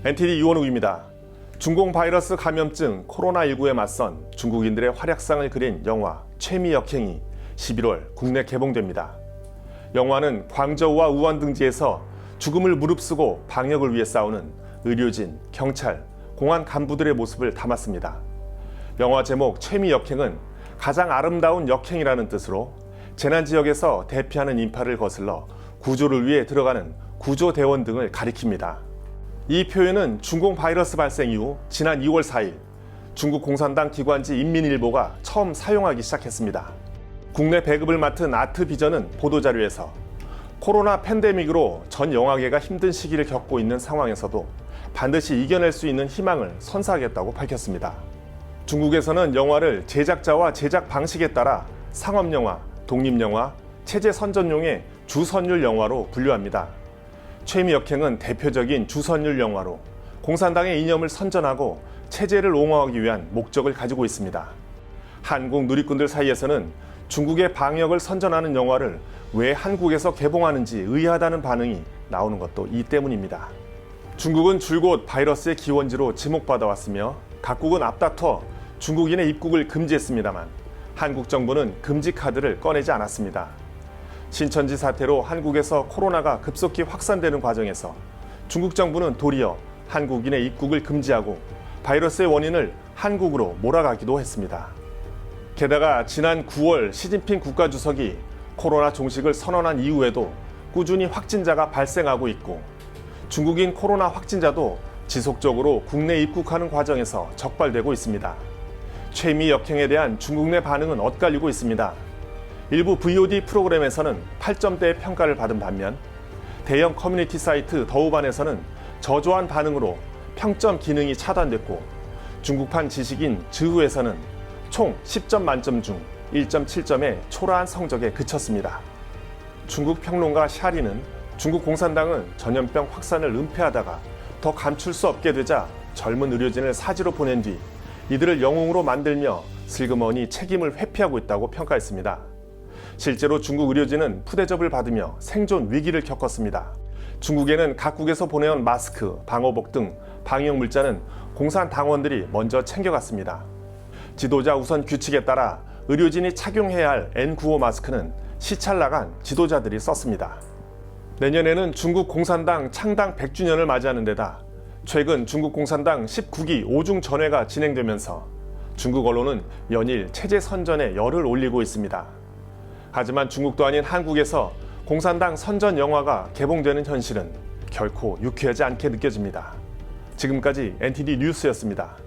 NTD 유원욱입니다. 중공 바이러스 감염증 코로나19에 맞선 중국인들의 활약상을 그린 영화 최미역행이 11월 국내 개봉됩니다. 영화는 광저우와 우한 등지에서 죽음을 무릅쓰고 방역을 위해 싸우는 의료진, 경찰, 공안 간부들의 모습을 담았습니다. 영화 제목 최미역행은 가장 아름다운 역행이라는 뜻으로 재난 지역에서 대피하는 인파를 거슬러 구조를 위해 들어가는 구조대원 등을 가리킵니다. 이 표현은 중공 바이러스 발생 이후 지난 2월 4일 중국 공산당 기관지 인민일보가 처음 사용하기 시작했습니다. 국내 배급을 맡은 아트비전은 보도자료에서 코로나 팬데믹으로 전 영화계가 힘든 시기를 겪고 있는 상황에서도 반드시 이겨낼 수 있는 희망을 선사하겠다고 밝혔습니다. 중국에서는 영화를 제작자와 제작 방식에 따라 상업영화, 독립영화, 체제선전용의 주선율 영화로 분류합니다. 최미역행은 대표적인 주선율 영화로 공산당의 이념을 선전하고 체제를 옹호하기 위한 목적을 가지고 있습니다. 한국 누리꾼들 사이에서는 중국의 방역을 선전하는 영화를 왜 한국에서 개봉하는지 의아하다는 반응이 나오는 것도 이 때문입니다. 중국은 줄곧 바이러스의 기원지로 지목받아왔으며 각국은 앞다퉈 중국인의 입국을 금지했습니다만 한국 정부는 금지 카드를 꺼내지 않았습니다. 신천지 사태로 한국에서 코로나가 급속히 확산되는 과정에서 중국 정부는 도리어 한국인의 입국을 금지하고 바이러스의 원인을 한국으로 몰아가기도 했습니다. 게다가 지난 9월 시진핑 국가주석이 코로나 종식을 선언한 이후에도 꾸준히 확진자가 발생하고 있고 중국인 코로나 확진자도 지속적으로 국내 입국하는 과정에서 적발되고 있습니다. 최미역행에 대한 중국 내 반응은 엇갈리고 있습니다. 일부 VOD 프로그램에서는 8점대의 평가를 받은 반면 대형 커뮤니티 사이트 더우반에서는 저조한 반응으로 평점 기능이 차단됐고 중국판 지식인 즈흐에서는 총 10점 만점 중 1.7점의 초라한 성적에 그쳤습니다. 중국 평론가 샤리는 중국 공산당은 전염병 확산을 은폐하다가 더 감출 수 없게 되자 젊은 의료진을 사지로 보낸 뒤 이들을 영웅으로 만들며 슬그머니 책임을 회피하고 있다고 평가했습니다. 실제로 중국 의료진은 푸대접을 받으며 생존 위기를 겪었습니다. 중국에는 각국에서 보내온 마스크, 방호복 등 방역 물자는 공산당원들이 먼저 챙겨갔습니다. 지도자 우선 규칙에 따라 의료진이 착용해야 할 N95 마스크는 시찰 나간 지도자들이 썼습니다. 내년에는 중국 공산당 창당 100주년을 맞이하는 데다 최근 중국 공산당 19기 5중 전회가 진행되면서 중국 언론은 연일 체제 선전에 열을 올리고 있습니다. 하지만 중국도 아닌 한국에서 공산당 선전 영화가 개봉되는 현실은 결코 유쾌하지 않게 느껴집니다. 지금까지 NTD 뉴스였습니다.